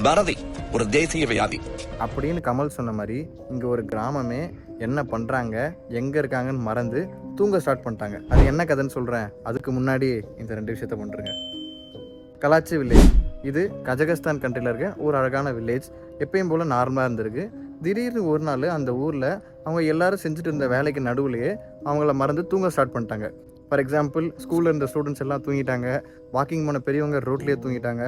மறதி ஒரு தேசிய வியாதி அப்படின்னு கமல் சொன்ன மாதிரி இங்கே ஒரு கிராமமே என்ன பண்ணுறாங்க எங்கே இருக்காங்கன்னு மறந்து தூங்க ஸ்டார்ட் பண்ணிட்டாங்க. அது என்ன கதைன்னு சொல்கிறேன். அதுக்கு முன்னாடி இந்த 2 விஷயத்த பண்ணுறேங்க. கலாச்சி வில்லேஜ், இது கஜகஸ்தான் கண்ட்ரியில் இருக்க ஒரு அழகான வில்லேஜ். எப்பயும் போல் நார்மலாக இருந்திருக்கு. திடீர்னு ஒரு நாள் அந்த ஊரில் அவங்க எல்லாரும் செஞ்சுட்டு இருந்த வேலைக்கு நடுவுலையே அவங்கள மறந்து தூங்க ஸ்டார்ட் பண்ணிட்டாங்க. ஃபார் எக்ஸாம்பிள், ஸ்கூலில் இருந்த ஸ்டூடெண்ட்ஸ் எல்லாம் தூங்கிட்டாங்க, வாக்கிங் போன பெரியவங்க ரோட்லேயே தூங்கிட்டாங்க,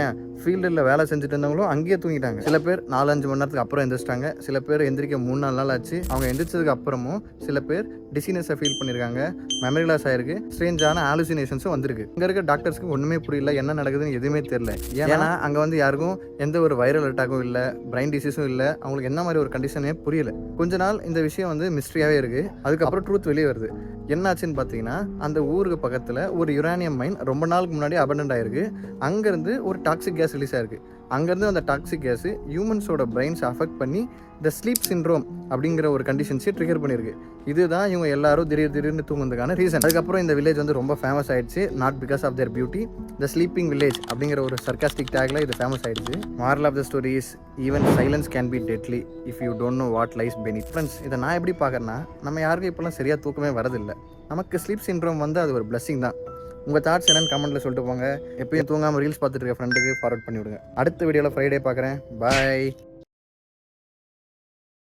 ஏன் ஃபீல்டில் வேலை செஞ்சுட்டு இருந்தவங்களும் அங்கேயே தூங்கிட்டாங்க. சில பேர் 4-5 மணி நேரத்துக்கு அப்புறம் எந்திரிச்சிட்டாங்க. சில பேர் எந்திரிக்க 3-4 நாள் ஆச்சு. அவங்க எந்திரிச்சதுக்கு அப்புறமும் சில பேர் டிசீனஸை ஃபீல் பண்ணியிருக்காங்க, மெமரி லாஸ் ஆயிருக்கு, ஸ்ட்ரேஞ்சான ஆலுசினேஷன்ஸும் வந்திருக்கு. இங்கே இருக்க டாக்டர்ஸ்க்கு ஒன்றுமே புரியல, என்ன நடக்குதுன்னு எதுவுமே தெரியல. ஏன்னா அங்கே வந்து யாருக்கும் எந்த ஒரு வைரல் அட்டாக்கும் இல்லை, பிரைன் டிசீஸும் இல்லை, அவங்களுக்கு என்ன மாதிரி ஒரு கண்டிஷனே புரியல. கொஞ்ச நாள் இந்த விஷயம் வந்து மிஸ்ட்ரியாகவே இருக்குது. அதுக்கப்புறம் ட்ரூத் வெளியே வருது. என்னாச்சுன்னு பார்த்தீங்கன்னா, அந்த ஊருக்கு பக்கத்தில் ஒரு யுரேனியம் மைன் ரொம்ப நாளுக்கு முன்னாடி அபண்டன்ட் ஆயிருக்கு. அங்கேருந்து ஒரு டாக்ஸிக் கேஸ் ரிலீஸ் ஆயிருக்கு. அங்கேருந்து அந்த டாக்ஸிக் கேஸ் ஹியூமன்ஸோட பிரெயின்ஸை அஃபெக்ட் பண்ணி த ஸ்லீப் சிண்ட்ரோம் அப்படிங்கிற ஒரு கண்டிஷன்ஸை ட்ரிகர் பண்ணியிருக்கு. இதுதான் இவங்க எல்லாரும் திடீர்னு தூங்குறதுக்கான ரீசன். அதுக்கப்புறம் இந்த வில்லேஜ் வந்து ரொம்ப ஃபேமஸ் ஆயிடுச்சு. Not because of their beauty, the sleeping village அப்படிங்கிற ஒரு சர்காஸ்டிக் டேக்ல இது ஃபேமஸ் ஆயிடுச்சு. Moral of the story is even silence can be deadly if you don't know what lies benefit. Friends, இதை நான் எப்படி பார்க்குறேன்னா, நம்ம யாருக்கும் இப்போலாம் சரியாக தூக்கமே வரதில்லை. நமக்கு ஸ்லீப் சிண்ட்ரோம் வந்து அது ஒரு பிளஸிங் தான். உங்கள் தாட்ஸ் என்னன்னு கமெண்ட்டில் சொல்லிட்டு போங்க. எப்பயும் தூங்காமல் ரீல்ஸ் பார்த்துட்டு இருக்க ஃப்ரெண்டுக்கு ஃபார்வர்ட் பண்ணி விடுங்க. அடுத்த வீடியோவில் ஃப்ரைடே பார்க்குறேன். பாய்.